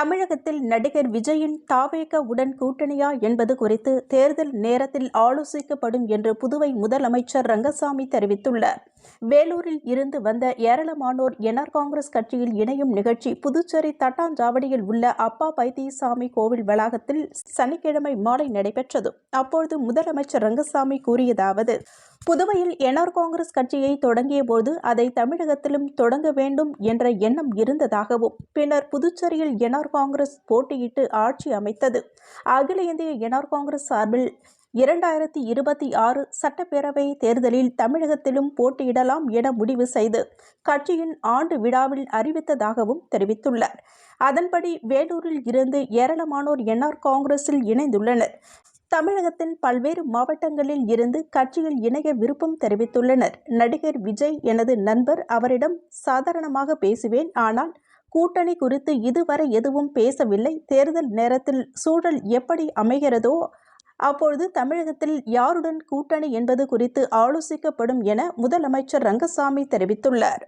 தமிழகத்தில் நடிகர் விஜயின் தாவேக உடன் கூட்டணியா என்பது குறித்து தேர்தல் நேரத்தில் ஆலோசிக்கப்படும் என்று புதுவை முதலமைச்சர் ரங்கசாமி தெரிவித்துள்ளார். வேலூரில் இருந்து வந்த ஏராளமானோர் என்ஆர் காங்கிரஸ் கட்சியில் இணையும் நிகழ்ச்சி புதுச்சேரி தட்டாஞ்சாவடியில் உள்ள அப்பா பைத்தியசாமி கோவில் வளாகத்தில் சனிக்கிழமை மாலை நடைபெற்றது. அப்போது முதலமைச்சர் ரங்கசாமி கூறியதாவது: புதுவையில் என்ஆர் காங்கிரஸ் கட்சியை தொடங்கிய போது அதை தமிழகத்திலும் தொடங்க வேண்டும் என்ற எண்ணம் இருந்ததாகவும், பின்னர் புதுச்சேரியில் என்ஆர் காங்கிரஸ் போட்டியிட்டு ஆட்சி அமைத்தது. அகில இந்திய என்ஆர் காங்கிரஸ் சார்பில் 2026 சட்டப்பேரவை தேர்தலில் தமிழகத்திலும் போட்டியிடலாம் என முடிவு செய்து கட்சியின் ஆண்டு விழாவில் அறிவித்ததாகவும் தெரிவித்துள்ளார். அதன்படி வேலூரில் இருந்து ஏராளமானோர் என்ஆர் காங்கிரஸில் இணைந்துள்ளனர். தமிழகத்தின் பல்வேறு மாவட்டங்களில் இருந்து கட்சியில் இணைய விருப்பம் தெரிவித்துள்ளனர். நடிகர் விஜய் எனது நண்பர், அவரிடம் சாதாரணமாக பேசுவேன். ஆனால் கூட்டணி குறித்து இதுவரை எதுவும் பேசவில்லை. தேர்தல் நேரத்தில் சூழல் எப்படி அமைகிறதோ அப்பொழுது தமிழகத்தில் யாருடன் கூட்டணி என்பது குறித்து ஆலோசிக்கப்படும் என முதலமைச்சர் ரங்கசாமி தெரிவித்துள்ளார்.